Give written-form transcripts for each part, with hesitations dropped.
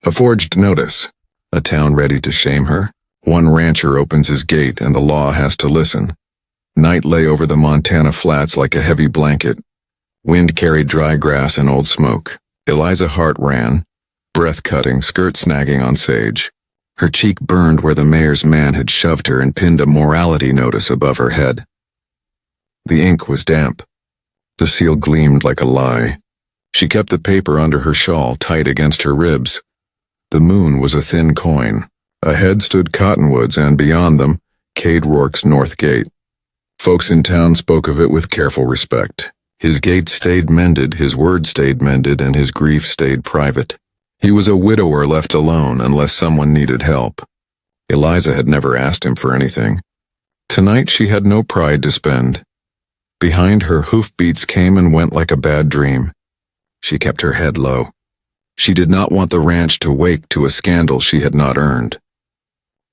A forged notice. A town ready to shame her. One rancher opens his gate and the law has to listen. Night lay over the Montana flats like a heavy blanket. Wind carried dry grass and old smoke. Eliza Hart ran, breath-cutting, skirt snagging on sage. Her cheek burned where the mayor's man had shoved her and pinned a morality notice above her head. The ink was damp. The seal gleamed like a lie. She kept the paper under her shawl, tight against her ribs. The moon was a thin coin. Ahead stood cottonwoods, and beyond them, Cade Rourke's North Gate. Folks in town spoke of it with careful respect. His gate stayed mended, his word stayed mended, and his grief stayed private. He was a widower left alone unless someone needed help. Eliza had never asked him for anything. Tonight she had no pride to spend. Behind her, hoofbeats came and went like a bad dream. She kept her head low. She did not want the ranch to wake to a scandal she had not earned.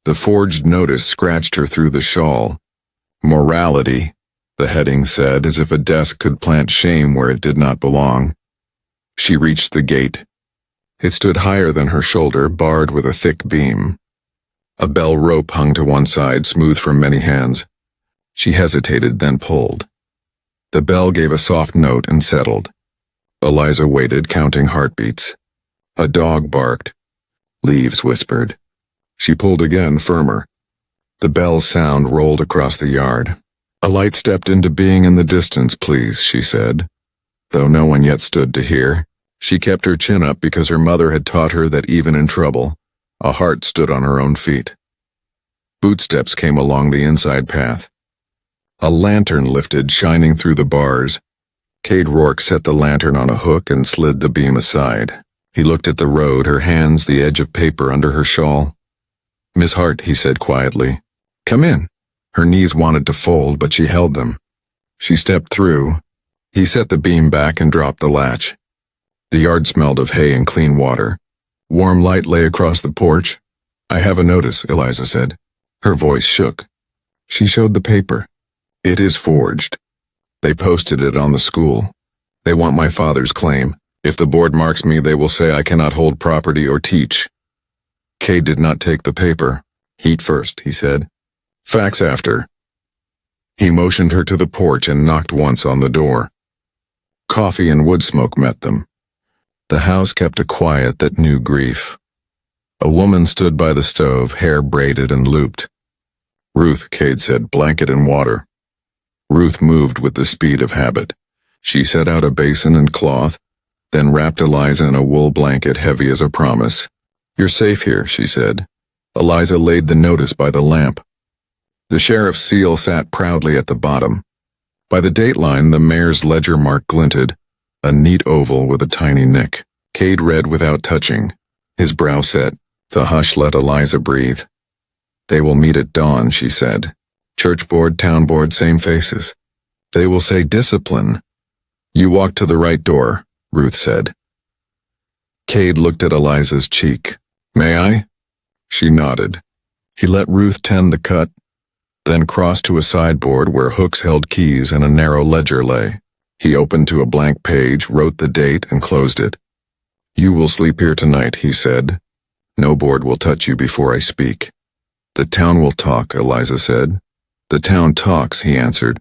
The forged notice scratched her through the shawl. Morality, the heading said, as if a desk could plant shame where it did not belong. She reached the gate. It stood higher than her shoulder, barred with a thick beam. A bell rope hung to one side, smooth from many hands. She hesitated, then pulled. The bell gave a soft note and settled. Eliza waited, counting heartbeats. A dog barked. Leaves whispered. She pulled again, firmer. The bell's sound rolled across the yard. A light stepped into being in the distance, please, she said. Though no one yet stood to hear, she kept her chin up because her mother had taught her that even in trouble, a heart stood on her own feet. Footsteps came along the inside path. A lantern lifted, shining through the bars. Cade Rourke set the lantern on a hook and slid the beam aside. He looked at the road, her hands the edge of paper under her shawl. Miss Hart, he said quietly. Come in. Her knees wanted to fold, but she held them. She stepped through. He set the beam back and dropped the latch. The yard smelled of hay and clean water. Warm light lay across the porch. I have a notice, Eliza said. Her voice shook. She showed the paper. It is forged. They posted it on the school. They want my father's claim. If the board marks me, they will say I cannot hold property or teach. Cade did not take the paper. Heat first, he said. Facts after. He motioned her to the porch and knocked once on the door. Coffee and wood smoke met them. The house kept a quiet that knew grief. A woman stood by the stove, hair braided and looped. Ruth, Cade said, blanket and water. Ruth moved with the speed of habit. She set out a basin and cloth, then wrapped Eliza in a wool blanket heavy as a promise. You're safe here, she said. Eliza laid the notice by the lamp. The sheriff's seal sat proudly at the bottom. By the dateline, the mayor's ledger mark glinted, a neat oval with a tiny nick. Cade read without touching. His brow set. The hush let Eliza breathe. They will meet at dawn, she said. Church board, town board, same faces. They will say discipline. You walk to the right door, Ruth said. Cade looked at Eliza's cheek. May I? She nodded. He let Ruth tend the cut, then crossed to a sideboard where hooks held keys and a narrow ledger lay. He opened to a blank page, wrote the date, and closed it. You will sleep here tonight, he said. No board will touch you before I speak. The town will talk, Eliza said. The town talks, he answered.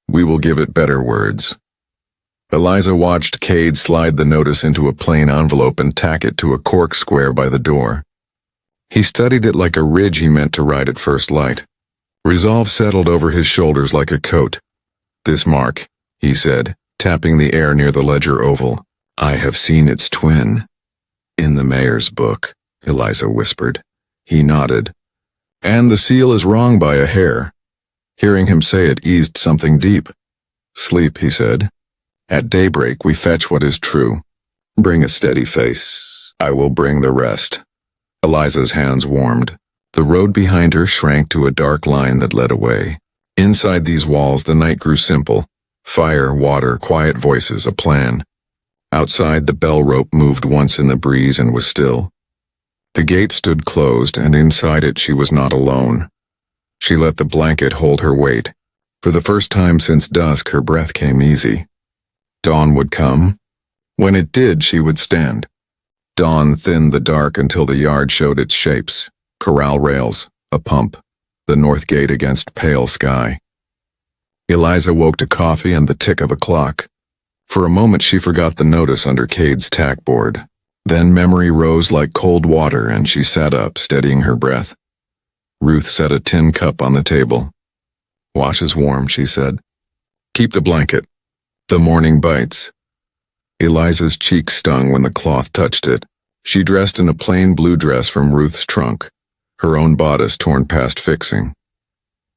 We will give it better words. Eliza watched Cade slide the notice into a plain envelope and tack it to a cork square by the door. He studied it like a ridge he meant to ride at first light. Resolve settled over his shoulders like a coat. This mark, he said, tapping the air near the ledger oval. I have seen its twin. In the mayor's book, Eliza whispered. He nodded. And the seal is wrong by a hair. Hearing him say it eased something deep. Sleep, he said. At daybreak we fetch what is true. Bring a steady face. I will bring the rest. Eliza's hands warmed. The road behind her shrank to a dark line that led away. Inside these walls the night grew simple. Fire, water, quiet voices, a plan. Outside the bell rope moved once in the breeze and was still. The gate stood closed, and inside it she was not alone. She let the blanket hold her weight. For the first time since dusk her breath came easy. Dawn would come. When it did, she would stand. Dawn thinned the dark until the yard showed its shapes: corral rails, a pump, the north gate against pale sky. Eliza woke to coffee and the tick of a clock. For a moment she forgot the notice under Cade's tackboard. Then memory rose like cold water and she sat up, steadying her breath. Ruth set a tin cup on the table. "Wash is warm," she said. "Keep the blanket. The morning bites." Eliza's cheek stung when the cloth touched it. She dressed in a plain blue dress from Ruth's trunk, her own bodice torn past fixing.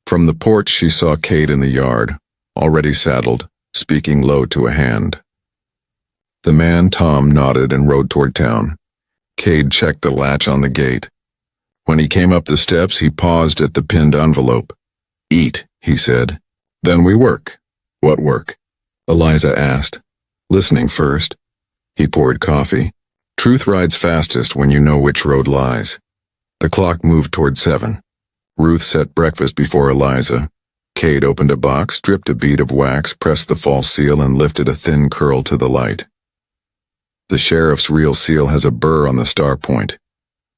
From the porch she saw Cade in the yard, already saddled, speaking low to a hand. The man, Tom, nodded and rode toward town. Cade checked the latch on the gate. When he came up the steps, he paused at the pinned envelope. "Eat," he said. "Then we work." "What work?" Eliza asked. "Listening first." He poured coffee. Truth rides fastest when you know which road lies. The clock moved toward 7. Ruth set breakfast before Eliza. Cade opened a box, dripped a bead of wax, pressed the false seal, and lifted a thin curl to the light. "The sheriff's real seal has a burr on the star point,"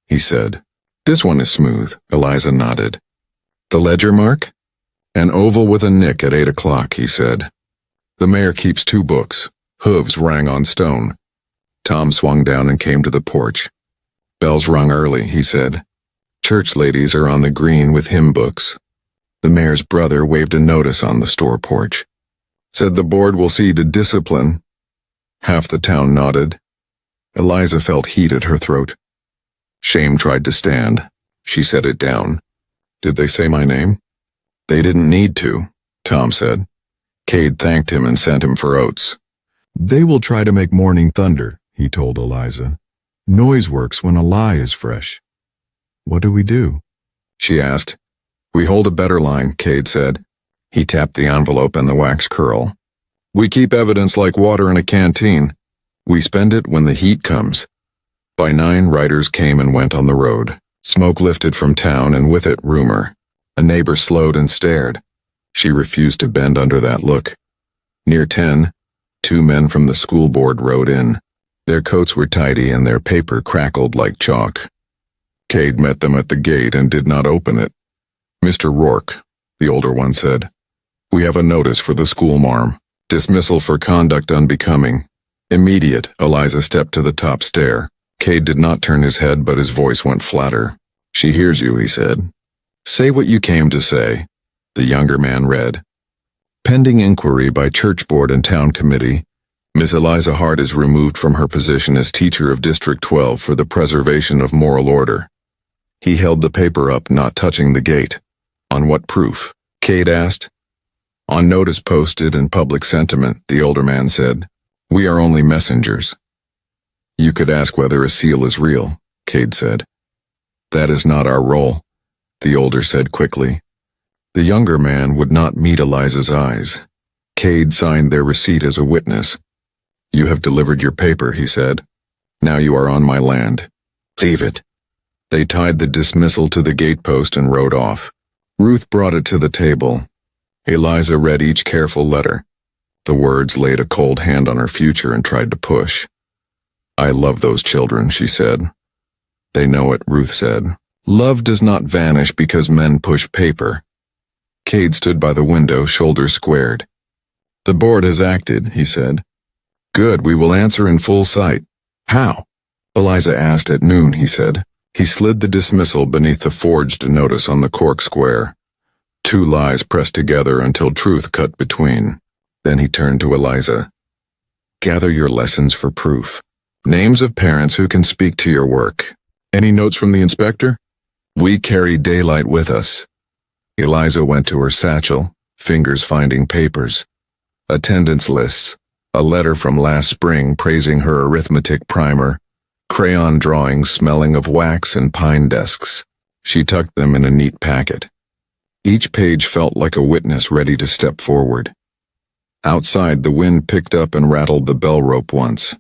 he said. "This one is smooth," Eliza nodded. "The ledger mark?" "An oval with a nick at 8 o'clock, he said. "The mayor keeps 2 books." Hooves rang on stone. Tom swung down and came to the porch. "Bells rung early," he said. "Church ladies are on the green with hymn books." The mayor's brother waved a notice on the store porch. "Said the board will see to discipline." Half the town nodded. Eliza felt heat at her throat. Shame tried to stand. She set it down. "Did they say my name?" "They didn't need to," Tom said. Cade thanked him and sent him for oats. "They will try to make morning thunder," he told Eliza. "Noise works when a lie is fresh." "What do we do?" she asked. "We hold a better line," Cade said. He tapped the envelope and the wax curl. "We keep evidence like water in a canteen. We spend it when the heat comes." By 9, riders came and went on the road. Smoke lifted from town, and with it rumor. A neighbor slowed and stared. She refused to bend under that look. Near 10, 2 men from the school board rode in. Their coats were tidy and their paper crackled like chalk. Cade met them at the gate and did not open it. "Mr. Rourke," the older one said. "We have a notice for the schoolmarm. Dismissal for conduct unbecoming." Immediate, Eliza stepped to the top stair. Cade did not turn his head, but his voice went flatter. "She hears you," he said. "Say what you came to say." The younger man read. "Pending inquiry by church board and town committee, Miss Eliza Hart is removed from her position as teacher of District 12 for the preservation of moral order." He held the paper up, not touching the gate. "On what proof?" Cade asked. "On notice posted and public sentiment," the older man said. "We are only messengers." "You could ask whether a seal is real," Cade said. "That is not our role," the older said quickly. The younger man would not meet Eliza's eyes. Cade signed their receipt as a witness. "You have delivered your paper," he said. "Now you are on my land. Leave it." They tied the dismissal to the gatepost and rode off. Ruth brought it to the table. Eliza read each careful letter. The words laid a cold hand on her future and tried to push. "I love those children," she said. "They know it," Ruth said. "Love does not vanish because men push paper." Cade stood by the window, shoulders squared. "The board has acted," he said. "Good, we will answer in full sight." "How?" Eliza asked. "At noon," he said. He slid the dismissal beneath the forged notice on the cork square. 2 lies pressed together until truth cut between. Then he turned to Eliza. "Gather your lessons for proof. Names of parents who can speak to your work. Any notes from the inspector?" "We carry daylight with us." Eliza went to her satchel, fingers finding papers. Attendance lists, a letter from last spring praising her arithmetic primer, crayon drawings smelling of wax and pine desks. She tucked them in a neat packet. Each page felt like a witness ready to step forward. Outside, the wind picked up and rattled the bell rope once.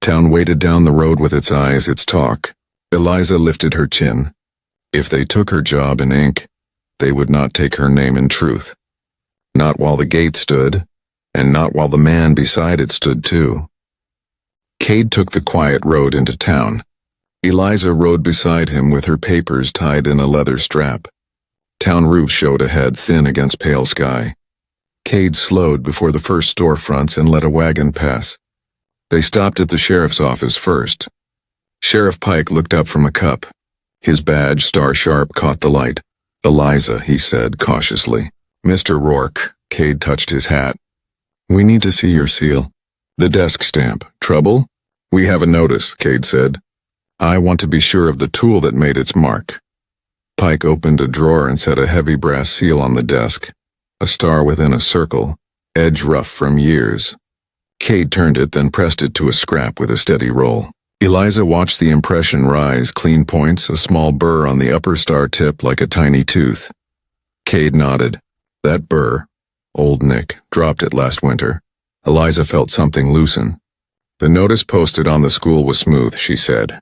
Town waited down the road with its eyes, its talk. Eliza lifted her chin. If they took her job in ink, they would not take her name in truth. Not while the gate stood, and not while the man beside it stood too. Cade took the quiet road into town. Eliza rode beside him with her papers tied in a leather strap. Town roof showed ahead, thin against pale sky. Cade slowed before the first storefronts and let a wagon pass. They stopped at the sheriff's office first. Sheriff Pike looked up from a cup. His badge, star-sharp, caught the light. "Eliza," he said cautiously. "Mr. Rourke," Cade touched his hat. "We need to see your seal." "The desk stamp. Trouble?" "We have a notice," Cade said. "I want to be sure of the tool that made its mark." Pike opened a drawer and set a heavy brass seal on the desk. A star within a circle, edge rough from years. Cade turned it, then pressed it to a scrap with a steady roll. Eliza watched the impression rise, clean points, a small burr on the upper star tip like a tiny tooth. Cade nodded. "That burr, old Nick, dropped it last winter." Eliza felt something loosen. "The notice posted on the school was smooth," she said.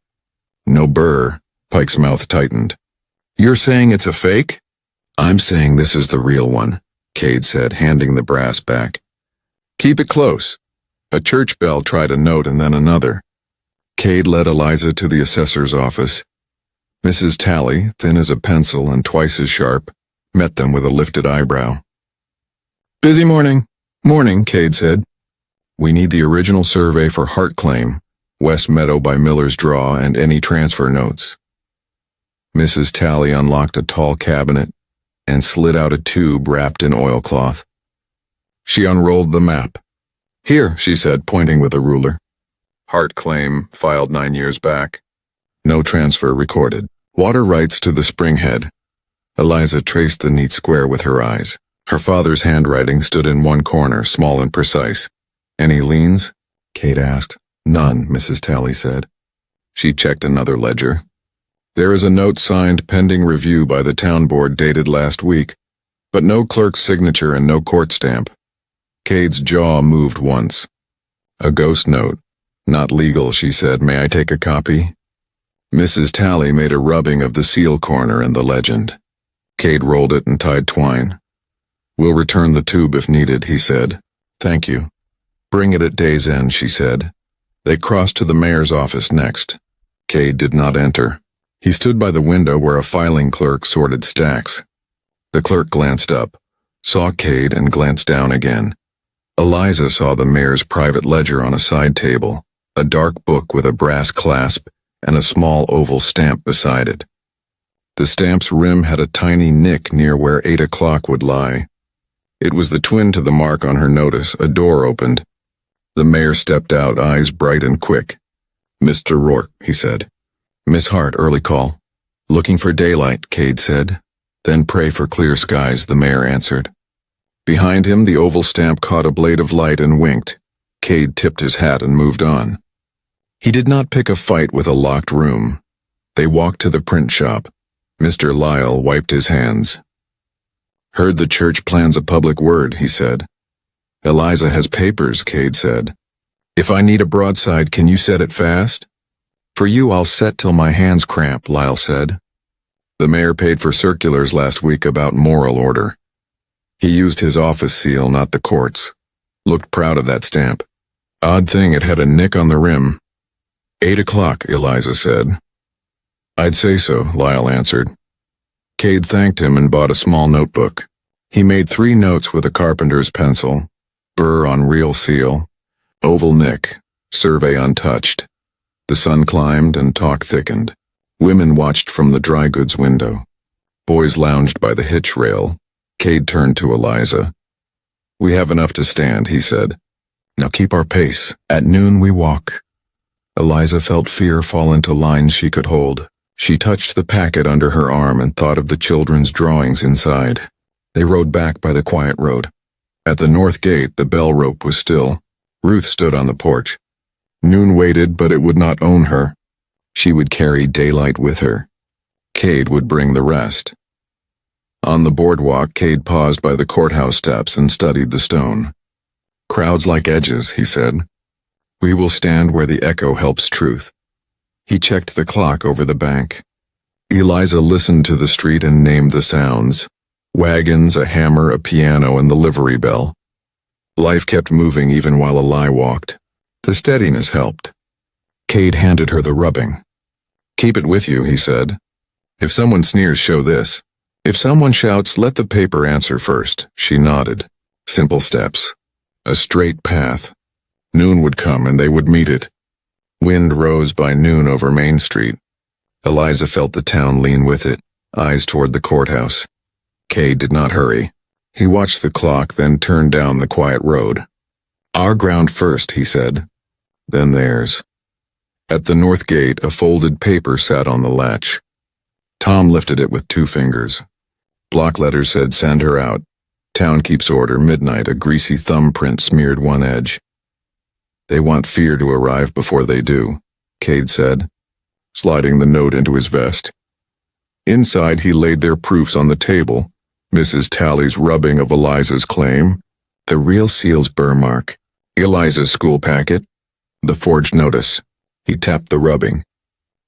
"No burr." Pike's mouth tightened. "You're saying it's a fake?" "I'm saying this is the real one," Cade said, handing the brass back. "Keep it close." A church bell tried a note and then another. Cade led Eliza to the assessor's office. Mrs. Tally, thin as a pencil and twice as sharp, met them with a lifted eyebrow. "Busy morning." "Morning," Cade said. "We need the original survey for Hart Claim, West Meadow by Miller's Draw, and any transfer notes." Mrs. Tally unlocked a tall cabinet and slid out a tube wrapped in oilcloth. She unrolled the map. "Here," she said, pointing with a ruler. Hart Claim, filed 9 years back. No transfer recorded. Water rights to the Springhead. Eliza traced the neat square with her eyes. Her father's handwriting stood in one corner, small and precise. "Any liens?" Cade asked. "None," Mrs. Tally said. She checked another ledger. "There is a note signed pending review by the town board dated last week, but no clerk's signature and no court stamp." Cade's jaw moved once. "A ghost note. Not legal," she said. "May I take a copy?" Mrs. Tally made a rubbing of the seal corner and the legend. Cade rolled it and tied twine. "We'll return the tube if needed," he said. "Thank you." "Bring it at day's end," she said. They crossed to the mayor's office next. Cade did not enter. He stood by the window where a filing clerk sorted stacks. The clerk glanced up, saw Cade, and glanced down again. Eliza saw the mayor's private ledger on a side table, a dark book with a brass clasp and a small oval stamp beside it. The stamp's rim had a tiny nick near where 8 o'clock would lie. It was the twin to the mark on her notice. A door opened. The mayor stepped out, eyes bright and quick. "Mr. Rourke," he said. "Miss Hart, early call." "Looking for daylight," Cade said. "Then pray for clear skies," the mayor answered. Behind him, the oval stamp caught a blade of light and winked. Cade tipped his hat and moved on. He did not pick a fight with a locked room. They walked to the print shop. Mr. Lyle wiped his hands. "Heard the church plans a public word," he said. "Eliza has papers," Cade said. "If I need a broadside, can you set it fast?" "For you, I'll set till my hands cramp," Lyle said. The mayor paid for circulars last week about moral order. He used his office seal, not the court's. Looked proud of that stamp. Odd thing, it had a nick on the rim. 8 o'clock, Eliza said. "I'd say so," Lyle answered. Cade thanked him and bought a small notebook. He made 3 notes with a carpenter's pencil. Burr on real seal. Oval nick. Survey untouched. The sun climbed and talk thickened. Women watched from the dry goods window. Boys lounged by the hitch rail. Cade turned to Eliza. "We have enough to stand," he said. "Now keep our pace. At noon we walk." Eliza felt fear fall into lines she could hold. She touched the packet under her arm and thought of the children's drawings inside. They rode back by the quiet road. At the north gate, the bell rope was still. Ruth stood on the porch. Noon waited, but it would not own her. She would carry daylight with her. Cade would bring the rest. On the boardwalk, Cade paused by the courthouse steps and studied the stone. "Crowds like edges," he said. "We will stand where the echo helps truth." He checked the clock over the bank. Eliza listened to the street and named the sounds. Wagons, a hammer, a piano, and the livery bell. Life kept moving even while Eli walked. The steadiness helped. Cade handed her the rubbing. "Keep it with you," he said. "If someone sneers, show this. If someone shouts, let the paper answer first." She nodded. Simple steps. A straight path. Noon would come and they would meet it. Wind rose by noon over Main Street. Eliza felt the town lean with it, eyes toward the courthouse. Cade did not hurry. He watched the clock, then turned down the quiet road. "Our ground first," he said. "Then theirs." At the north gate, a folded paper sat on the latch. Tom lifted it with 2 fingers. Block letters said, "Send her out. Town keeps order, midnight." A greasy thumbprint smeared one edge. "They want fear to arrive before they do," Cade said, sliding the note into his vest. Inside, he laid their proofs on the table. Mrs. Talley's rubbing of Eliza's claim, the real seal's burr mark, Eliza's school packet, the forged notice. He tapped the rubbing.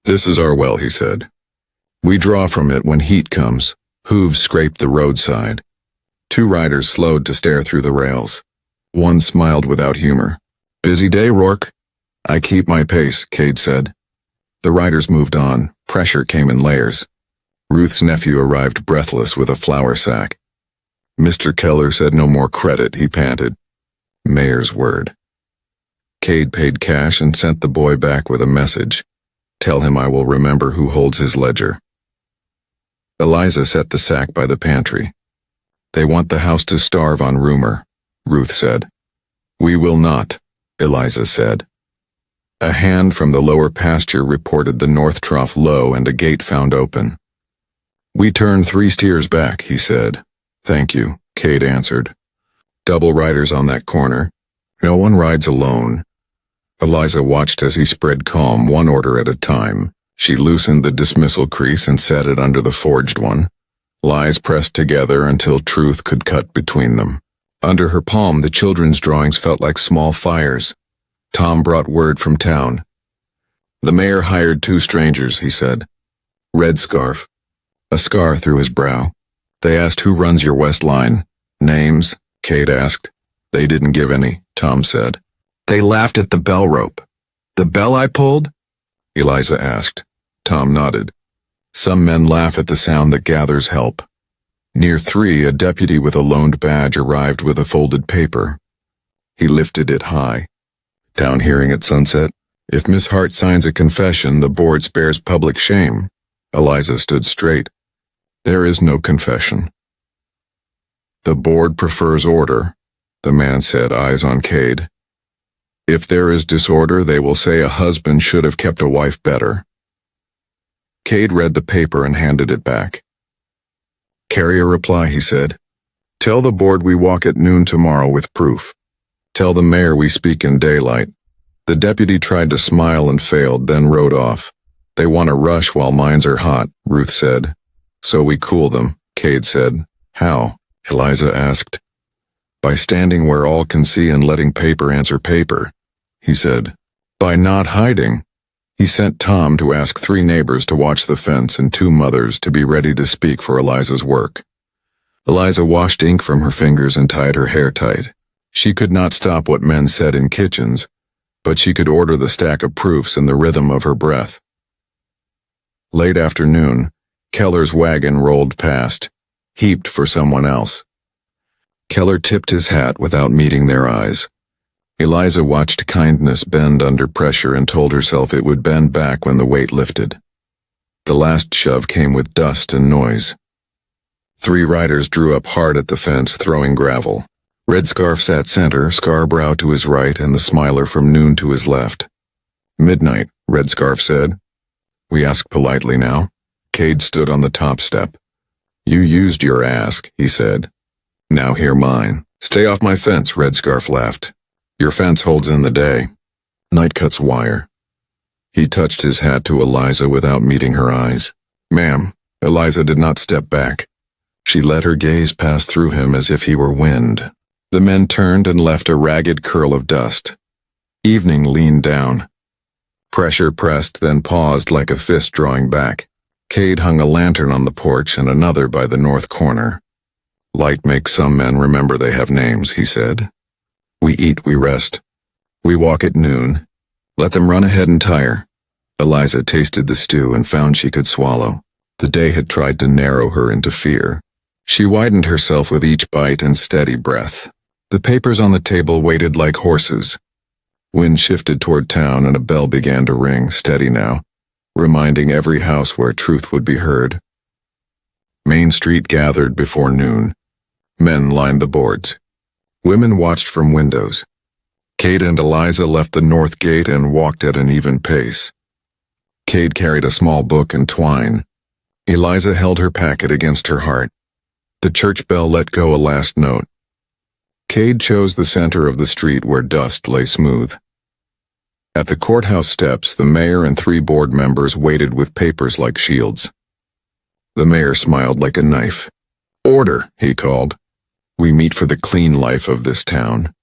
"This is our well," he said. "We draw from it when heat comes." Hooves scraped the roadside. 2 riders slowed to stare through the rails. One smiled without humor. "Busy day, Rourke?" "I keep my pace," Cade said. The riders moved on. Pressure came in layers. Ruth's nephew arrived breathless with a flour sack. Mr. Keller said no more credit, he panted. Mayor's word. Cade paid cash and sent the boy back with a message. "Tell him I will remember who holds his ledger." Eliza set the sack by the pantry. "They want the house to starve on rumor," Ruth said. "We will not," Eliza said. A hand from the lower pasture reported the north trough low and a gate found open. "We turn 3 steers back," he said. "Thank you," Cade answered. "Double riders on that corner. No one rides alone." Eliza watched as he spread calm, 1 order at a time. She loosened the dismissal crease and set it under the forged one. Lies pressed together until truth could cut between them. Under her palm, the children's drawings felt like small fires. Tom brought word from town. "The mayor hired 2 strangers," he said. "Red scarf." A scar through his brow. "They asked who runs your west line." "Names?" Cade asked. "They didn't give any," Tom said. "They laughed at the bell rope." "The bell I pulled?" Eliza asked. Tom nodded. "Some men laugh at the sound that gathers help." Near 3, a deputy with a loaned badge arrived with a folded paper. He lifted it high. "Town hearing at sunset. If Miss Hart signs a confession, the board spares public shame." Eliza stood straight. "There is no confession." "The board prefers order," the man said, eyes on Cade. "If there is disorder, they will say a husband should have kept a wife better." Cade read the paper and handed it back. "Carry a reply," he said. "Tell the board we walk at noon tomorrow with proof. Tell the mayor we speak in daylight." The deputy tried to smile and failed, then rode off. "They want to rush while minds are hot," Ruth said. "So we cool them," Cade said. "How?" Eliza asked. "By standing where all can see and letting paper answer paper," he said. "By not hiding." He sent Tom to ask 3 neighbors to watch the fence and 2 mothers to be ready to speak for Eliza's work. Eliza washed ink from her fingers and tied her hair tight. She could not stop what men said in kitchens, but she could order the stack of proofs in the rhythm of her breath. Late afternoon, Keller's wagon rolled past, heaped for someone else. Keller tipped his hat without meeting their eyes. Eliza watched kindness bend under pressure and told herself it would bend back when the weight lifted. The last shove came with dust and noise. 3 riders drew up hard at the fence, throwing gravel. Red Scarf sat center, Scarbrow to his right and the Smiler from Noon to his left. "Midnight," Red Scarf said. "We ask politely now." Cade stood on the top step. "You used your ask," he said. "Now hear mine." "Stay off my fence," Red Scarf laughed. "Your fence holds in the day. Night cuts wire." He touched his hat to Eliza without meeting her eyes. "Ma'am." Eliza did not step back. She let her gaze pass through him as if he were wind. The men turned and left a ragged curl of dust. Evening leaned down. Pressure pressed, then paused like a fist drawing back. Cade hung a lantern on the porch and another by the north corner. "Light makes some men remember they have names," he said. "We eat, we rest. We walk at noon. Let them run ahead and tire. Eliza tasted the stew and found she could swallow. The day had tried to narrow her into fear. She widened herself with each bite and steady breath. The papers on the table waited like horses. Wind shifted toward town and a bell began to ring, steady now, reminding every house where truth would be heard. Main Street gathered before noon. Men lined the boards. Women watched from windows. Kate and Eliza left the north gate and walked at an even pace. Kate carried a small book and twine. Eliza held her packet against her heart. The church bell let go a last note. Cade chose the center of the street where dust lay smooth. At the courthouse steps, the mayor and 3 board members waited with papers like shields. The mayor smiled like a knife. "Order," he called. "We meet for the clean life of this town."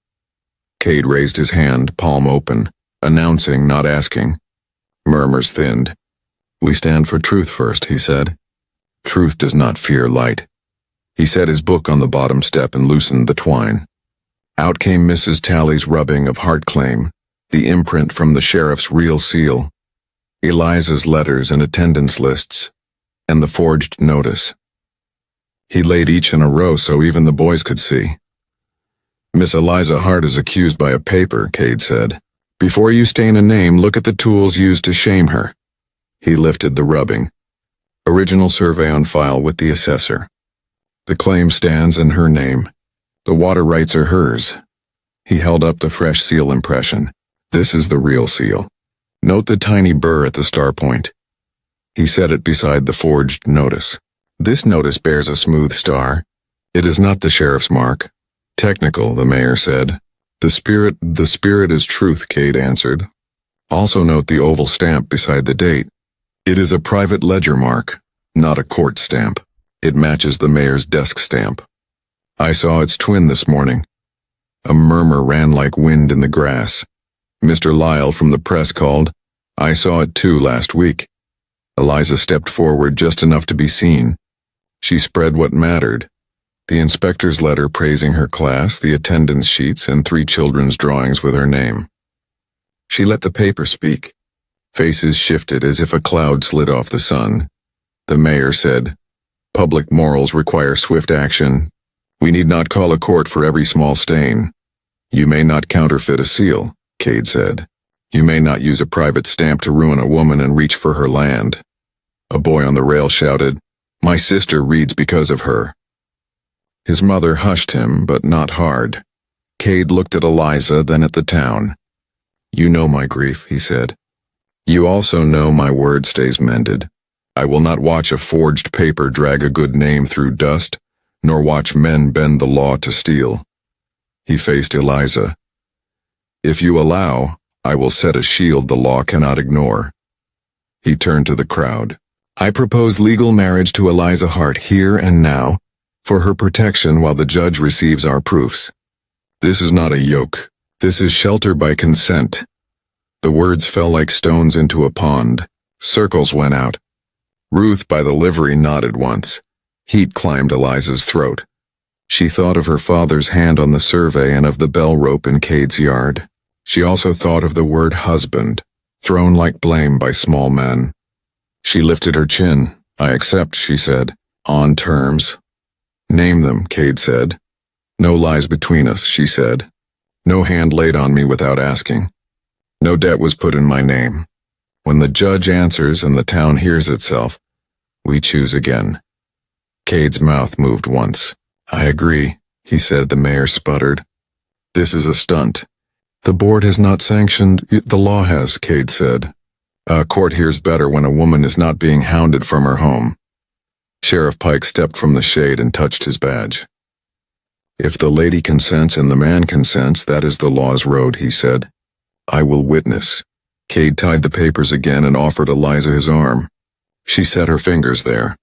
Cade raised his hand, palm open, announcing, not asking. Murmurs thinned. "We stand for truth first," he said. "Truth does not fear light." He set his book on the bottom step and loosened the twine. Out came Mrs. Talley's rubbing of heart claim, the imprint from the sheriff's real seal, Eliza's letters and attendance lists, and the forged notice. He laid each in a row so even the boys could see. "Miss Eliza Hart is accused by a paper," Cade said. "Before you stain a name, look at the tools used to shame her." He lifted the rubbing. "Original survey on file with the assessor. The claim stands in her name. The water rights are hers." He held up the fresh seal impression. "This is the real seal. Note the tiny burr at the star point." He set it beside the forged notice. "This notice bears a smooth star. It is not the sheriff's mark." "Technical," the mayor said. The spirit is truth," Cade answered. "Also note the oval stamp beside the date. It is a private ledger mark, not a court stamp. It matches the mayor's desk stamp. I saw its twin this morning." A murmur ran like wind in the grass. Mr. Lyle from the press called, "I saw it too last week." Eliza stepped forward just enough to be seen. She spread what mattered: the inspector's letter praising her class, the attendance sheets, and 3 children's drawings with her name. She let the paper speak. Faces shifted as if a cloud slid off the sun. The mayor said, "Public morals require swift action. We need not call a court for every small stain." "You may not counterfeit a seal," Cade said. "You may not use a private stamp to ruin a woman and reach for her land." A boy on the rail shouted, "My sister reads because of her." His mother hushed him, but not hard. Cade looked at Eliza, then at the town. "You know my grief," he said. "You also know my word stays mended. I will not watch a forged paper drag a good name through dust, nor watch men bend the law to steal." He faced Eliza. "If you allow, I will set a shield the law cannot ignore." He turned to the crowd. "I propose legal marriage to Eliza Hart here and now, for her protection while the judge receives our proofs. This is not a yoke. This is shelter by consent." The words fell like stones into a pond. Circles went out. Ruth by the livery nodded once. Heat climbed Eliza's throat. She thought of her father's hand on the survey and of the bell rope in Cade's yard. She also thought of the word husband, thrown like blame by small men. She lifted her chin. "I accept," she said. "On terms." "Name them," Cade said. "No lies between us," she said. "No hand laid on me without asking. No debt was put in my name. When the judge answers and the town hears itself, we choose again." Cade's mouth moved once. "I agree," he said. The mayor sputtered. "This is a stunt. The board has not sanctioned." "The law has," Cade said. "A court hears better when a woman is not being hounded from her home." Sheriff Pike stepped from the shade and touched his badge. "If the lady consents and the man consents, that is the law's road," he said. "I will witness." Cade tied the papers again and offered Eliza his arm. She set her fingers there.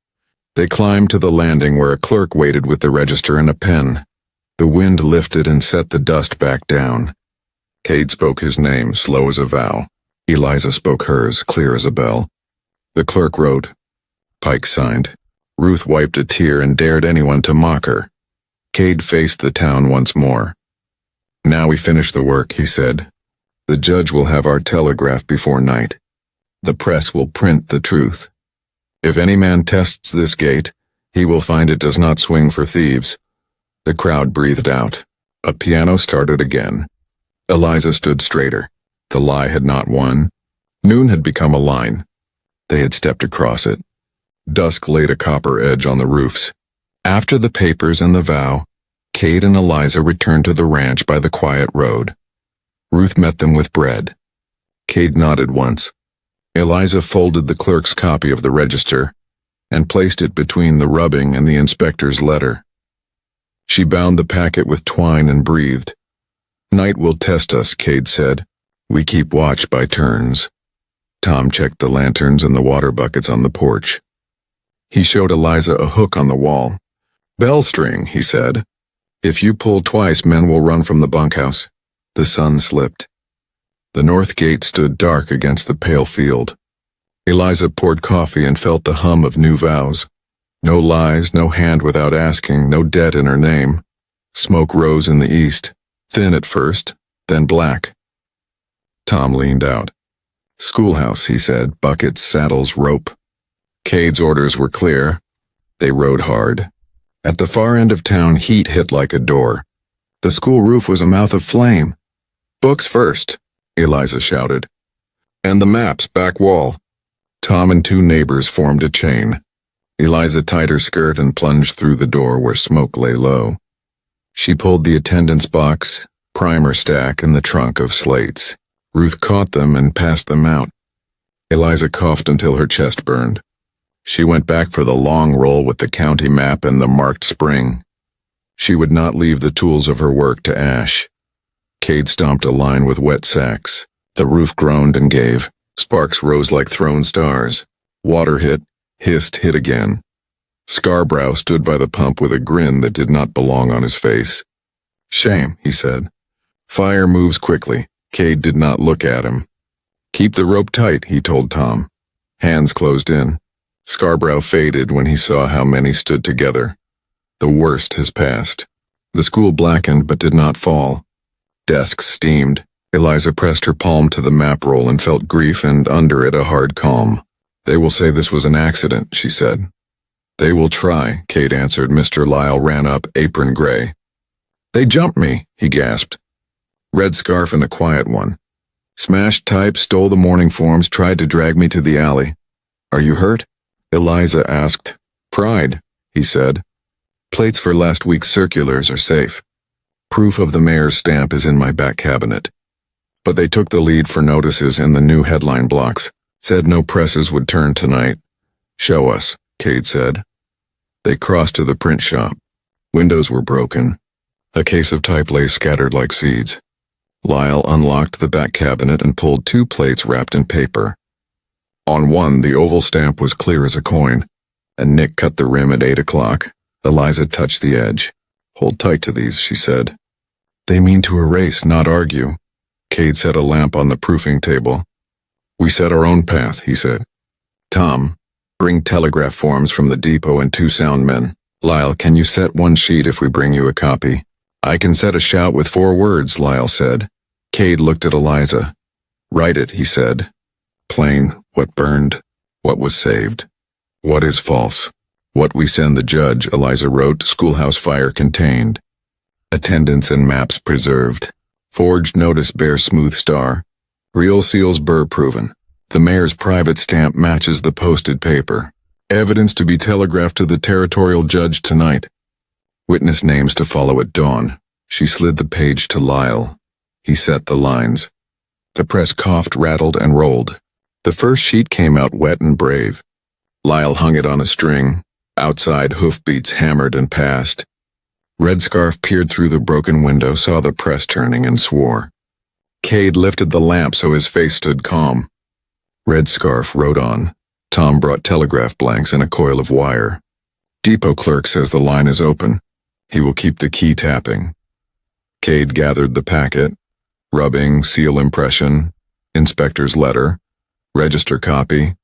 They climbed to the landing where a clerk waited with the register and a pen. The wind lifted and set the dust back down. Cade spoke his name, slow as a vowel. Eliza spoke hers, clear as a bell. The clerk wrote. Pike signed. Ruth wiped a tear and dared anyone to mock her. Cade faced the town once more. "Now we finish the work," he said. The judge will have our telegraph before night. The press will print the truth. If any man tests this gate, he will find it does not swing for thieves. The crowd breathed out. A piano started again. Eliza stood straighter. The lie had not won. Noon had become a line. They had stepped across it. Dusk laid a copper edge on the roofs. After the papers and the vow, Cade and Eliza returned to the ranch by the quiet road. Ruth met them with bread. Cade nodded once. Eliza folded the clerk's copy of the register and placed it between the rubbing and the inspector's letter. She bound the packet with twine and breathed. Night will test us, Cade said. We keep watch by turns. Tom checked the lanterns and the water buckets on the porch. He showed Eliza a hook on the wall. Bell string, he said. If you pull twice, men will run from the bunkhouse. The sun slipped. The north gate stood dark against the pale field. Eliza poured coffee and felt the hum of new vows. No lies, no hand without asking, no debt in her name. Smoke rose in the east, thin at first, then black. Tom leaned out. Schoolhouse, he said, buckets, saddles, rope. Cade's orders were clear. They rode hard. At the far end of town, heat hit like a door. The school roof was a mouth of flame. Books first, Eliza shouted. And the maps, back wall. Tom and two neighbors formed a chain. Eliza tied her skirt and plunged through the door where smoke lay low. She pulled the attendance box, primer stack, and the trunk of slates. Ruth caught them and passed them out. Eliza coughed until her chest burned. She went back for the long roll with the county map and the marked spring. She would not leave the tools of her work to ash. Cade stomped a line with wet sacks. The roof groaned and gave. Sparks rose like thrown stars. Water hit, hissed, hit again. Scarborough stood by the pump with a grin that did not belong on his face. Shame, he said. Fire moves quickly. Cade did not look at him. Keep the rope tight, he told Tom. Hands closed in. Scarborough faded when he saw how many stood together. The worst has passed. The school blackened but did not fall. Desks steamed. Eliza pressed her palm to the map roll and felt grief and under it a hard calm. They will say this was an accident, she said. They will try, Cade answered. Mr. Lyle ran up, apron gray. They jumped me, he gasped. Red scarf and a quiet one. Smashed type, stole the morning forms, tried to drag me to the alley. Are you hurt? Eliza asked. Pride, he said. Plates for last week's circulars are safe. Proof of the mayor's stamp is in my back cabinet. But they took the lead for notices in the new headline blocks. Said no presses would turn tonight. Show us, Cade said. They crossed to the print shop. Windows were broken. A case of type lay scattered like seeds. Lyle unlocked the back cabinet and pulled two plates wrapped in paper. On one, the oval stamp was clear as a coin, and Nick cut the rim at 8 o'clock. Eliza touched the edge. Hold tight to these, she said. They mean to erase, not argue. Cade set a lamp on the proofing table. We set our own path, he said. Tom, bring telegraph forms from the depot and 2 sound men. Lyle, can you set 1 sheet if we bring you a copy? I can set a shout with 4 words, Lyle said. Cade looked at Eliza. Write it, he said. Plain, what burned, what was saved, what is false. What we send the judge, Eliza wrote, schoolhouse fire contained. Attendance and maps preserved. Forged notice bears smooth star. Real seals burr proven. The mayor's private stamp matches the posted paper. Evidence to be telegraphed to the territorial judge tonight. Witness names to follow at dawn. She slid the page to Lyle. He set the lines. The press coughed, rattled, and rolled. The first sheet came out wet and brave. Lyle hung it on a string. Outside, hoofbeats hammered and passed. Red Scarf peered through the broken window, saw the press turning, and swore. Cade lifted the lamp so his face stood calm. Red Scarf wrote on. Tom brought telegraph blanks and a coil of wire. Depot clerk says the line is open. He will keep the key tapping. Cade gathered the packet. Rubbing, seal impression, inspector's letter, register copy,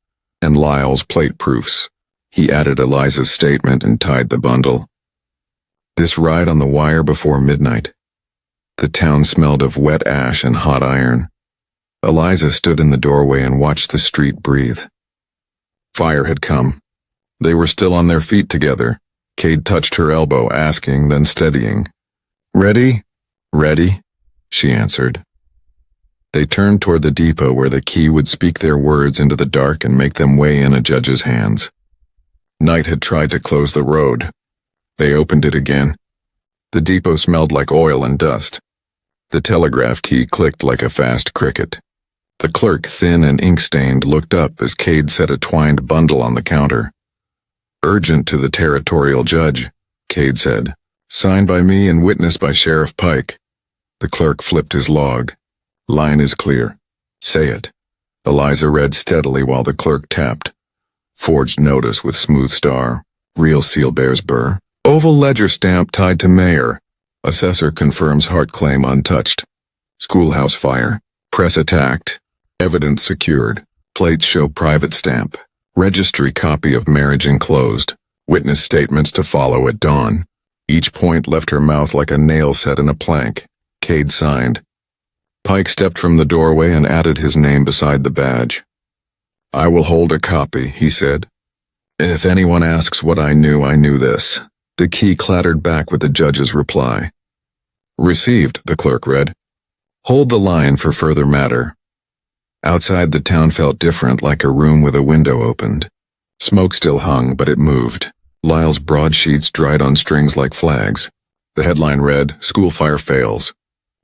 and Lyle's plate proofs. He added Eliza's statement and tied the bundle. This ride on the wire before midnight. The town smelled of wet ash and hot iron. Eliza stood in the doorway and watched the street breathe. Fire had come. They were still on their feet together. Cade touched her elbow, asking, then steadying. "Ready?" "Ready," she answered. They turned toward the depot where the key would speak their words into the dark and make them weigh in a judge's hands. Night had tried to close the road. They opened it again. The depot smelled like oil and dust. The telegraph key clicked like a fast cricket. The clerk, thin and ink-stained, looked up as Cade set a twined bundle on the counter. "Urgent to the territorial judge," Cade said. "Signed by me and witnessed by Sheriff Pike." The clerk flipped his log. "Line is clear." "Say it." Eliza read steadily while the clerk tapped. "Forged notice with smooth star. Real seal bears burr. Oval ledger stamp tied to mayor. Assessor confirms heart claim untouched. Schoolhouse fire. Press attacked. Evidence secured. Plates show private stamp. Registry copy of marriage enclosed. Witness statements to follow at dawn." Each point left her mouth like a nail set in a plank. Cade signed. Pike stepped from the doorway and added his name beside the badge. "I will hold a copy," he said. "If anyone asks what I knew this." The key clattered back with the judge's reply. "Received," the clerk read. "Hold the line for further matter." Outside, the town felt different, like a room with a window opened. Smoke still hung, but it moved. Lyle's broadsheets dried on strings like flags. The headline read, "School fire fails.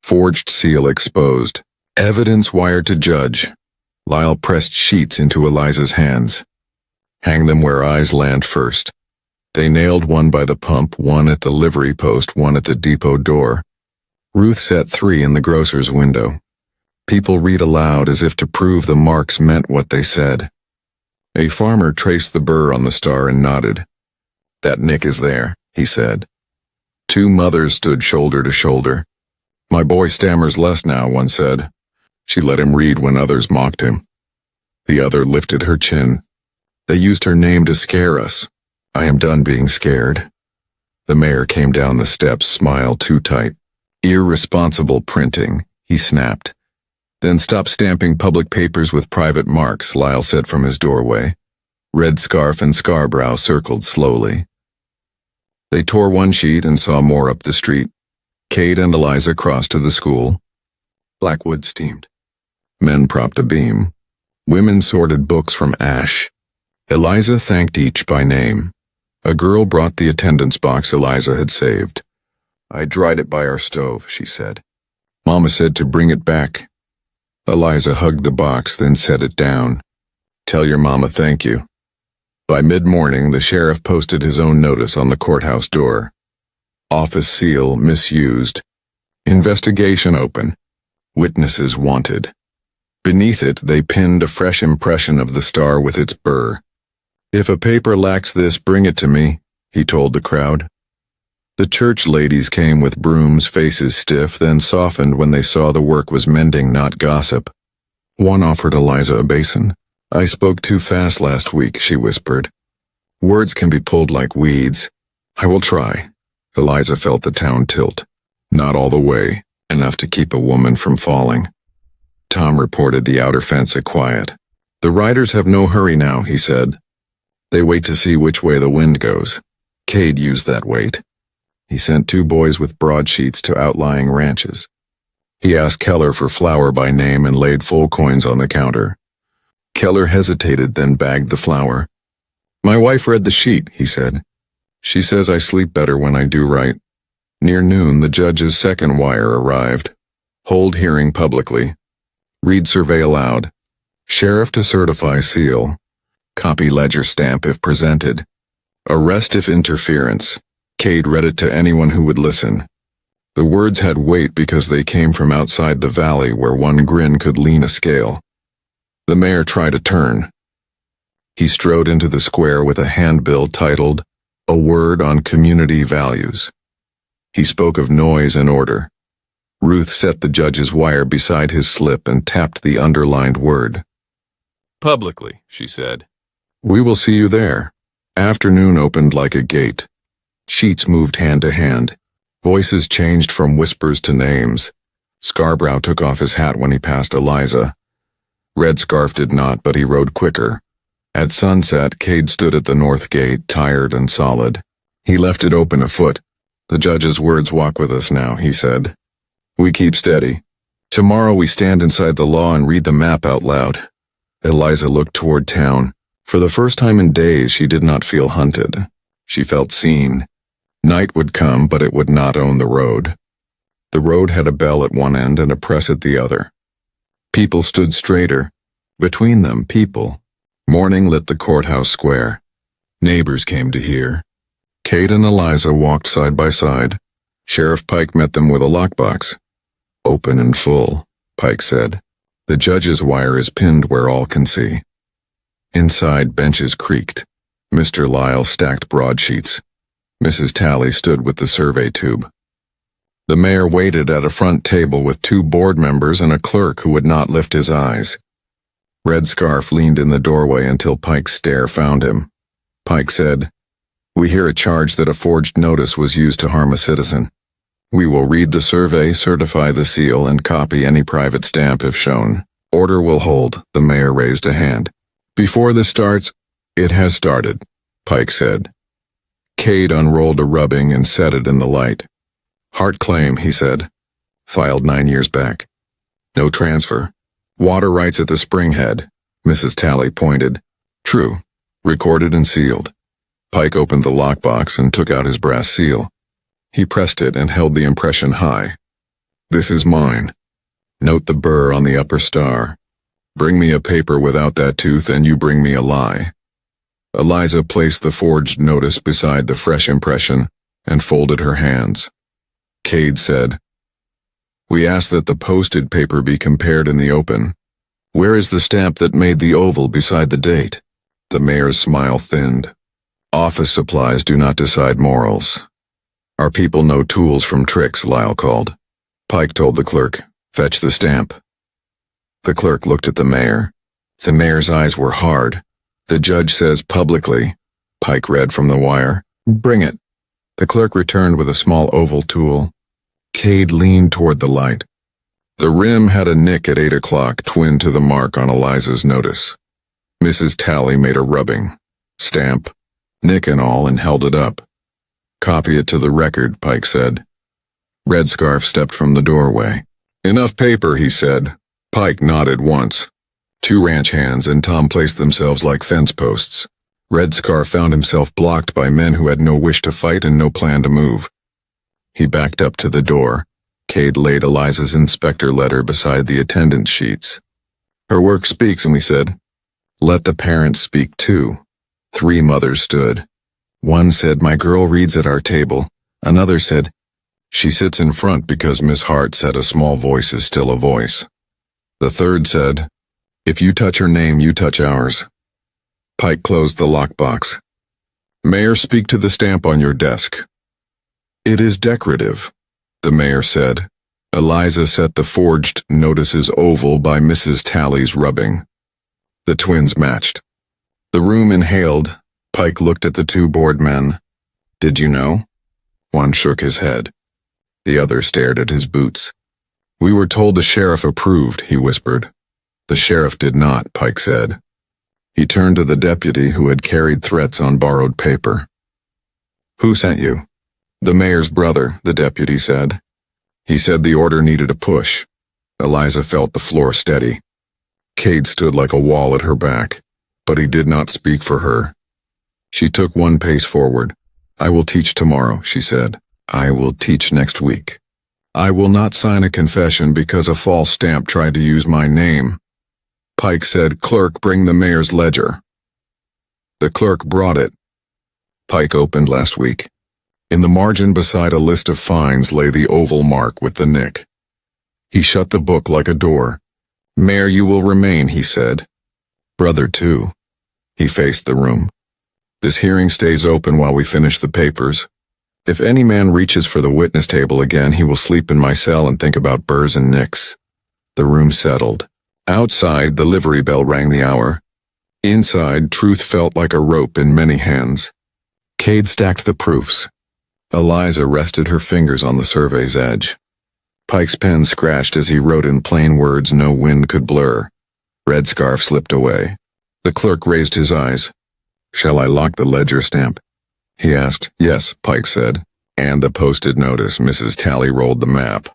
Forged seal exposed. Evidence wired to judge." Lyle pressed sheets into Eliza's hands. "Hang them where eyes land first." They nailed one by the pump, one at the livery post, one at the depot door. Ruth set 3 in the grocer's window. People read aloud as if to prove the marks meant what they said. A farmer traced the burr on the star and nodded. "That nick is there," he said. 2 mothers stood shoulder to shoulder. "My boy stammers less now," one said. She let him read when others mocked him. The other lifted her chin. "They used her name to scare us. I am done being scared." The mayor came down the steps, smile too tight. "Irresponsible printing," he snapped. "Then stop stamping public papers with private marks," Lyle said from his doorway. Red scarf and scarbrow circled slowly. They tore one sheet and saw more up the street. Cade and Eliza crossed to the school. Blackwood steamed. Men propped a beam. Women sorted books from ash. Eliza thanked each by name. A girl brought the attendance box Eliza had saved. "I dried it by our stove," she said. "Mama said to bring it back." Eliza hugged the box, then set it down. "Tell your mama thank you." By mid-morning, the sheriff posted his own notice on the courthouse door. "Office seal misused. Investigation open. Witnesses wanted." Beneath it, they pinned a fresh impression of the star with its burr. "If a paper lacks this, bring it to me," he told the crowd. The church ladies came with brooms, faces stiff, then softened when they saw the work was mending, not gossip. One offered Eliza a basin. "I spoke too fast last week," she whispered. "Words can be pulled like weeds." "I will try." Eliza felt the town tilt. Not all the way, enough to keep a woman from falling. Tom reported the outer fence a quiet. "The riders have no hurry now," he said. "They wait to see which way the wind goes." Cade used that wait. He sent 2 boys with broadsheets to outlying ranches. He asked Keller for flour by name and laid full coins on the counter. Keller hesitated, then bagged the flour. "My wife read the sheet," he said. "She says I sleep better when I do right." Near noon, the judge's second wire arrived. "Hold hearing publicly. Read survey aloud. Sheriff to certify seal. Copy ledger stamp if presented. Arrest if interference." Cade read it to anyone who would listen. The words had weight because they came from outside the valley where one grin could lean a scale. The mayor tried a turn. He strode into the square with a handbill titled, "A Word on Community Values." He spoke of noise and order. Ruth set the judge's wire beside his slip and tapped the underlined word. "Publicly," she said. "We will see you there." Afternoon opened like a gate. Sheets moved hand to hand. Voices changed from whispers to names. Scarbrow took off his hat when he passed Eliza. Red Scarf did not, but he rode quicker. At sunset, Cade stood at the north gate, tired and solid. He left it open a foot. "The judge's words walk with us now," he said. "We keep steady. Tomorrow we stand inside the law and read the map out loud." Eliza looked toward town. For the first time in days, she did not feel hunted. She felt seen. Night would come, but it would not own the road. The road had a bell at one end and a press at the other. People stood straighter. Between them, people. Morning lit the courthouse square. Neighbors came to hear. Cade and Eliza walked side by side. Sheriff Pike met them with a lockbox. "Open and full," Pike said. "The judge's wire is pinned where all can see." Inside, benches creaked. Mr. Lyle stacked broadsheets. Mrs. Talley stood with the survey tube. The mayor waited at a front table with 2 board members and a clerk who would not lift his eyes. Red Scarf leaned in the doorway until Pike's stare found him. Pike said, "We hear a charge that a forged notice was used to harm a citizen. We will read the survey, certify the seal, and copy any private stamp if shown. Order will hold." The mayor raised a hand. "Before this starts—" "It has started," Pike said. Cade unrolled a rubbing and set it in the light. "Heart claim," he said. "Filed 9 years back. No transfer. Water rights at the spring head." Mrs. Talley pointed. "True. Recorded and sealed." Pike opened the lockbox and took out his brass seal. He pressed it and held the impression high. "This is mine. Note the burr on the upper star. Bring me a paper without that tooth and you bring me a lie." Eliza placed the forged notice beside the fresh impression and folded her hands. Cade said, "We ask that the posted paper be compared in the open. Where is the stamp that made the oval beside the date?" The mayor's smile thinned. "Office supplies do not decide morals." "Our people know tools from tricks," Lyle called. Pike told the clerk, "Fetch the stamp." The clerk looked at the mayor. The mayor's eyes were hard. "The judge says publicly," Pike read from the wire. "Bring it." The clerk returned with a small oval tool. Cade leaned toward the light. The rim had a nick at 8 o'clock, twin to the mark on Eliza's notice. Mrs. Talley made a rubbing. Stamp, nick and all, and held it up. "Copy it to the record," Pike said. Red Scarf stepped from the doorway. "Enough paper," he said. Pike nodded once. 2 ranch hands and Tom placed themselves like fence posts. Red Scarf found himself blocked by men who had no wish to fight and no plan to move. He backed up to the door. Cade laid Eliza's inspector letter beside the attendance sheets. "Her work speaks," and we said. "Let the parents speak too." 3 mothers stood. One said, "My girl reads at our table." Another said, "She sits in front because Miss Hart said a small voice is still a voice." The third said, "If you touch her name, you touch ours." Pike closed the lockbox. "Mayor, speak to the stamp on your desk." "It is decorative," the mayor said. Eliza set the forged notices oval by Mrs. Talley's rubbing. The twins matched. The room inhaled. Pike looked at the 2 board men. "Did you know?" One shook his head. The other stared at his boots. "We were told the sheriff approved," he whispered. "The sheriff did not," Pike said. He turned to the deputy who had carried threats on borrowed paper. "Who sent you?" "The mayor's brother," the deputy said. "He said the order needed a push." Eliza felt the floor steady. Cade stood like a wall at her back, but he did not speak for her. She took 1 pace forward. "I will teach tomorrow," she said. "I will teach next week. I will not sign a confession because a false stamp tried to use my name." Pike said, "Clerk, bring the mayor's ledger." The clerk brought it. Pike opened last week. In the margin beside a list of fines lay the oval mark with the nick. He shut the book like a door. "Mayor, you will remain," he said. "Brother, too." He faced the room. "This hearing stays open while we finish the papers. If any man reaches for the witness table again, he will sleep in my cell and think about burrs and nicks." The room settled. Outside, the livery bell rang the hour. Inside, truth felt like a rope in many hands. Cade stacked the proofs. Eliza rested her fingers on the survey's edge. Pike's pen scratched as he wrote in plain words no wind could blur. Red scarf slipped away. The clerk raised his eyes. "Shall I lock the ledger stamp?" he asked. "Yes," Pike said. "And the posted notice." Mrs. Tally rolled the map.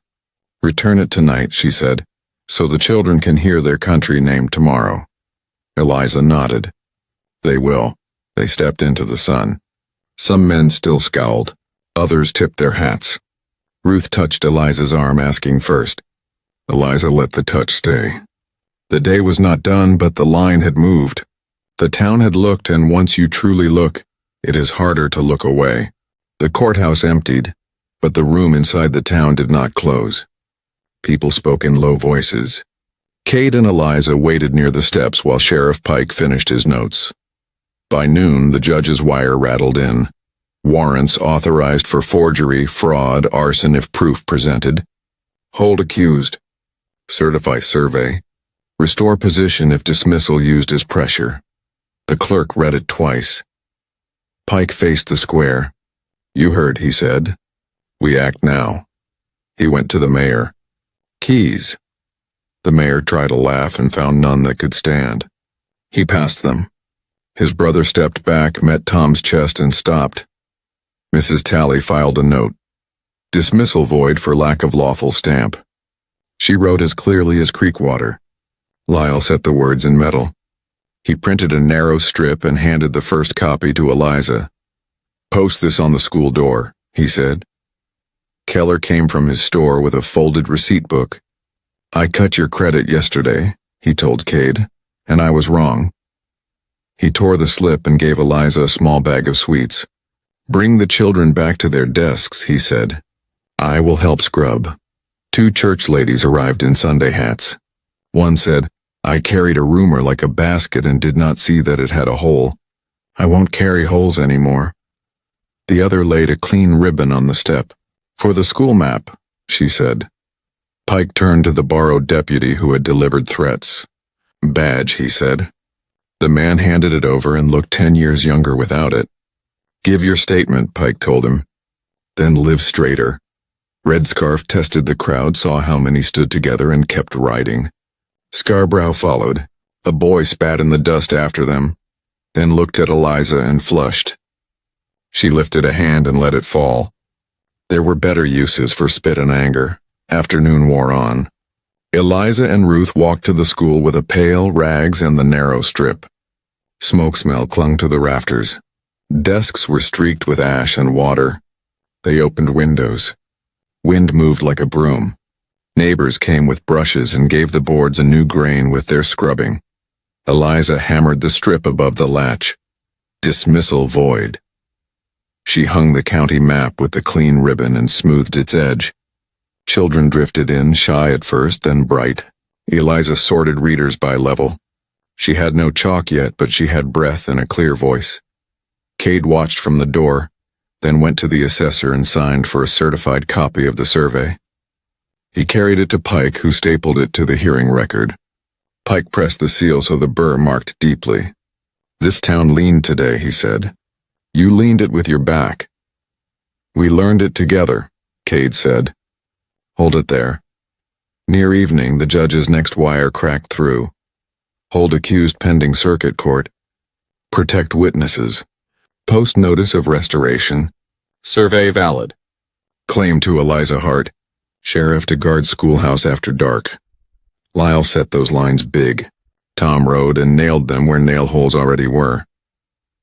"Return it tonight," she said, "so the children can hear their country named tomorrow." Eliza nodded. "They will." They stepped into the sun. Some men still scowled. Others tipped their hats. Ruth touched Eliza's arm, asking first. Eliza let the touch stay. The day was not done, but the line had moved. The town had looked, and once you truly look, it is harder to look away. The courthouse emptied, but the room inside the town did not close. People spoke in low voices. Cade and Eliza waited near the steps while Sheriff Pike finished his notes. By noon, the judge's wire rattled in. Warrants authorized for forgery, fraud, arson if proof presented. Hold accused. Certify survey. Restore position if dismissal used as pressure. The clerk read it twice. Pike faced the square. "You heard," he said. "We act now." He went to the mayor. "Keys." The mayor tried to laugh and found none that could stand. He passed them. His brother stepped back, met Tom's chest, and stopped. Mrs. Tally filed a note. Dismissal void for lack of lawful stamp. She wrote as clearly as creek water. Lyle set the words in metal. He printed a narrow strip and handed the first copy to Eliza. "Post this on the school door," he said. Keller came from his store with a folded receipt book. "I cut your credit yesterday," he told Cade, "and I was wrong." He tore the slip and gave Eliza a small bag of sweets. "Bring the children back to their desks," he said. "I will help scrub." 2 church ladies arrived in Sunday hats. One said, "I carried a roomer like a basket and did not see that it had a hole. I won't carry holes anymore." The other laid a clean ribbon on the step. "For the school map," she said. Pike turned to the borrowed deputy who had delivered threats. "Badge," he said. The man handed it over and looked 10 years younger without it. "Give your statement," Pike told him. "Then live straighter." Red Scarf tested the crowd, saw how many stood together, and kept riding. Scarborough followed. A boy spat in the dust after them, then looked at Eliza and flushed. She lifted a hand and let it fall. There were better uses for spit and anger. Afternoon wore on. Eliza and Ruth walked to the school with a pail, rags, and the narrow strip. Smoke smell clung to the rafters. Desks were streaked with ash and water. They opened windows. Wind moved like a broom. Neighbors came with brushes and gave the boards a new grain with their scrubbing. Eliza hammered the strip above the latch. Dismissal void. She hung the county map with the clean ribbon and smoothed its edge. Children drifted in, shy at first, then bright. Eliza sorted readers by level. She had no chalk yet, but she had breath and a clear voice. Cade watched from the door, then went to the assessor and signed for a certified copy of the survey. He carried it to Pike, who stapled it to the hearing record. Pike pressed the seal so the burr marked deeply. "This town leaned today," he said. "You leaned it with your back." "We learned it together," Cade said. "Hold it there." Near evening, the judge's next wire cracked through. Hold accused pending circuit court. Protect witnesses. Post notice of restoration. Survey valid. Claim to Eliza Hart. Sheriff to guard schoolhouse after dark. Lyle set those lines big. Tom rode and nailed them where nail holes already were.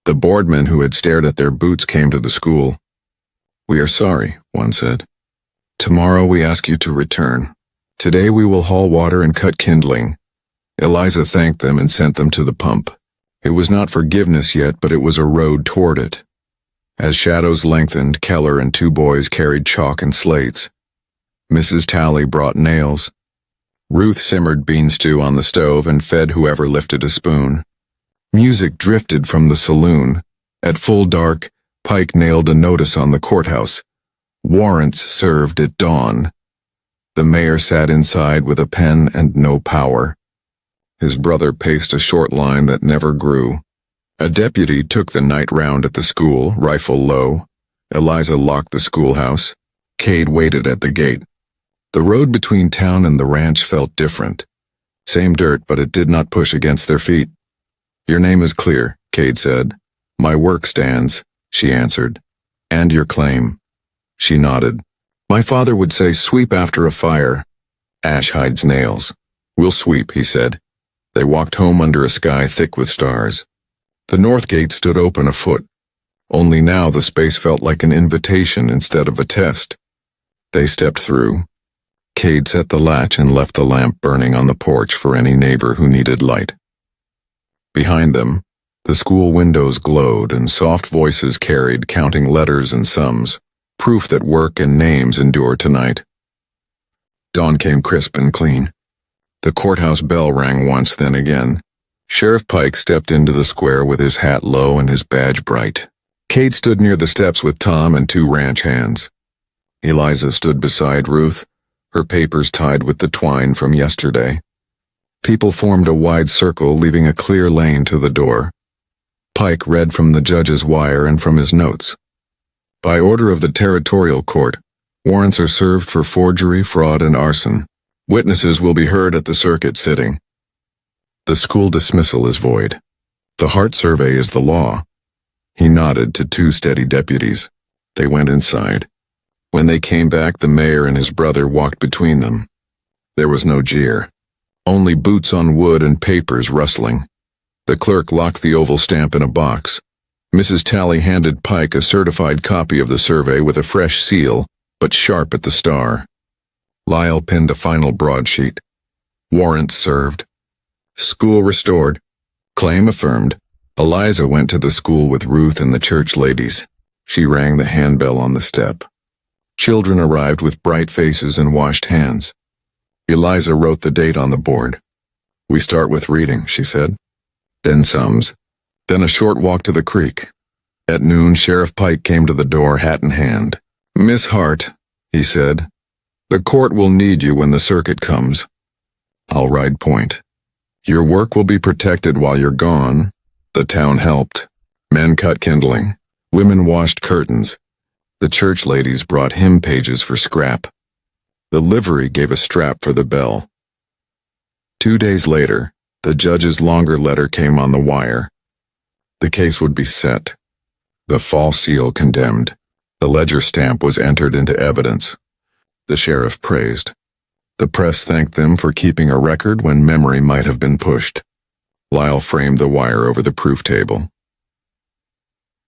The boardmen who had stared at their boots came to the school. "We are sorry," one said. "Tomorrow we ask you to return. Today we will haul water and cut kindling." Eliza thanked them and sent them to the pump. It was not forgiveness yet, but it was a road toward it. As shadows lengthened, Keller and 2 boys carried chalk and slates. Mrs. Tally brought nails. Ruth simmered bean stew on the stove and fed whoever lifted a spoon. Music drifted from the saloon. At full dark, Pike nailed a notice on the courthouse. Warrants served at dawn. The mayor sat inside with a pen and no power. His brother paced a short line that never grew. A deputy took the night round at the school, rifle low. Eliza locked the schoolhouse. Cade waited at the gate. The road between town and the ranch felt different. Same dirt, but it did not push against their feet. Your name is clear, Cade said. My work stands, she answered. And your claim. She nodded. My father would say sweep after a fire. Ash hides nails. We'll sweep, he said. They walked home under a sky thick with stars. The north gate stood open a foot. Only now the space felt like an invitation instead of a test. They stepped through. Cade set the latch and left the lamp burning on the porch for any neighbor who needed light. Behind them, the school windows glowed and soft voices carried counting letters and sums, proof that work and names endure tonight. Dawn came crisp and clean. The courthouse bell rang once, then again. Sheriff Pike stepped into the square with his hat low and his badge bright. Cade stood near the steps with Tom and 2 ranch hands. Eliza stood beside Ruth, her papers tied with the twine from yesterday. People formed a wide circle, leaving a clear lane to the door. Pike read from the judge's wire and from his notes. By order of the territorial court, warrants are served for forgery, fraud, and arson. Witnesses will be heard at the circuit sitting. The school dismissal is void. The heart survey is the law. He nodded to 2 steady deputies. They went inside. When they came back, the mayor and his brother walked between them. There was no jeer. Only boots on wood and papers rustling. The clerk locked the oval stamp in a box. Mrs. Talley handed Pike a certified copy of the survey with a fresh seal, but sharp at the star. Lyle pinned a final broadsheet. Warrants served. School restored. Claim affirmed. Eliza went to the school with Ruth and the church ladies. She rang the handbell on the step. Children arrived with bright faces and washed hands. Eliza wrote the date on the board. We start with reading, she said. Then sums. Then a short walk to the creek. At noon, Sheriff Pike came to the door, hat in hand. Miss Hart, he said, the court will need you when the circuit comes. I'll ride point. Your work will be protected while you're gone. The town helped. Men cut kindling. Women washed curtains. The church ladies brought hymn pages for scrap. The livery gave a strap for the bell. 2 days later, the judge's longer letter came on the wire. The case would be set. The false seal condemned. The ledger stamp was entered into evidence. The sheriff praised. The press thanked them for keeping a record when memory might have been pushed. Lyle framed the wire over the proof table.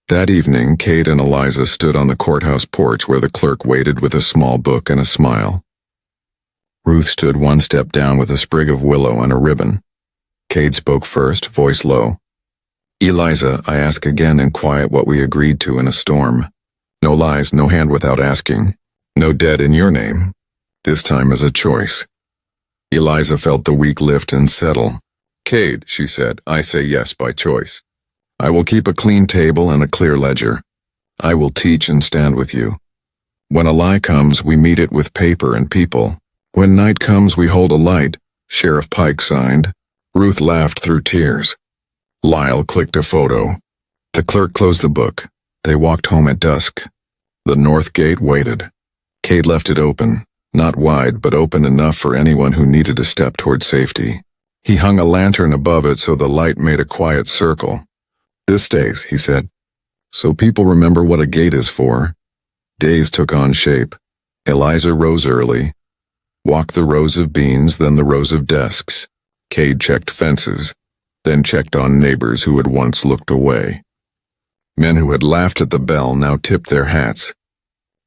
That evening, Cade and Eliza stood on the courthouse porch where the clerk waited with a small book and a smile. Ruth stood 1 step down with a sprig of willow and a ribbon. Cade spoke first, voice low. Eliza, I ask again in quiet what we agreed to in a storm. No lies, no hand without asking. No dead in your name. This time as a choice. Eliza felt the weak lift and settle. Cade, she said, I say yes by choice. I will keep a clean table and a clear ledger. I will teach and stand with you. When a lie comes, we meet it with paper and people. When night comes, we hold a light. Sheriff Pike signed. Ruth laughed through tears. Lyle clicked a photo. The clerk closed the book. They walked home at dusk. The north gate waited. Cade left it open, not wide, but open enough for anyone who needed a step toward safety. He hung a lantern above it so the light made a quiet circle. This stays, he said, so people remember what a gate is for. Days took on shape. Eliza rose early, walked the rows of beans, then the rows of desks. Cade checked fences, then checked on neighbors who had once looked away. Men who had laughed at the bell now tipped their hats.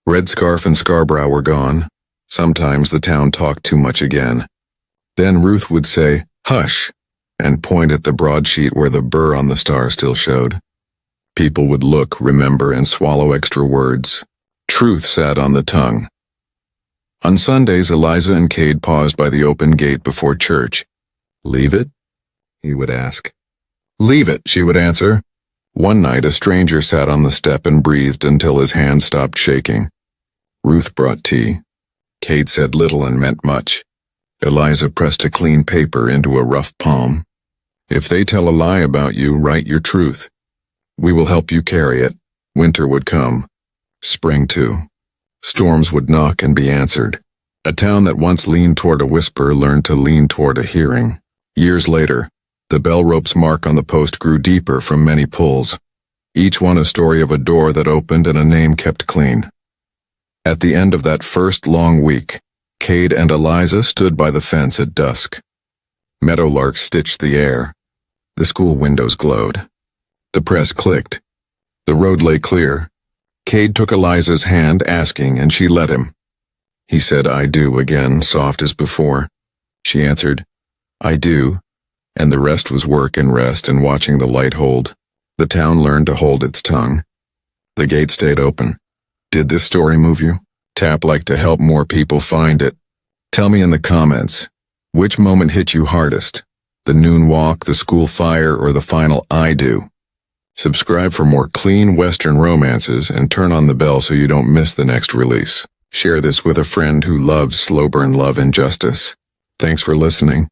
Red Scarf and Scarborough were gone. Sometimes the town talked too much again. Then Ruth would say, hush, and point at the broadsheet where the burr on the star still showed. People would look, remember, and swallow extra words. Truth sat on the tongue. On Sundays, Eliza and Cade paused by the open gate before church. Leave it? He would ask. Leave it, she would answer. One night, a stranger sat on the step and breathed until his hand stopped shaking. Ruth brought tea. Cade said little and meant much. Eliza pressed a clean paper into a rough palm. If they tell a lie about you, write your truth. We will help you carry it. Winter would come. Spring too. Storms would knock and be answered. A town that once leaned toward a whisper learned to lean toward a hearing. Years later, the bell rope's mark on the post grew deeper from many pulls, each one a story of a door that opened and a name kept clean. At the end of that first long week, Cade and Eliza stood by the fence at dusk. Meadowlarks stitched the air. The school windows glowed. The press clicked. The road lay clear. Cade took Eliza's hand, asking, and she let him. He said, "I do," again, soft as before. She answered, "I do," and the rest was work and rest and watching the light hold. The town learned to hold its tongue. The gate stayed open. Did this story move you? Tap like to help more people find it. Tell me in the comments, which moment hit you hardest? The noon walk, the school fire, or the final "I do"? Subscribe for more clean Western romances and turn on the bell so you don't miss the next release. Share this with a friend who loves slow burn love and justice. Thanks for listening.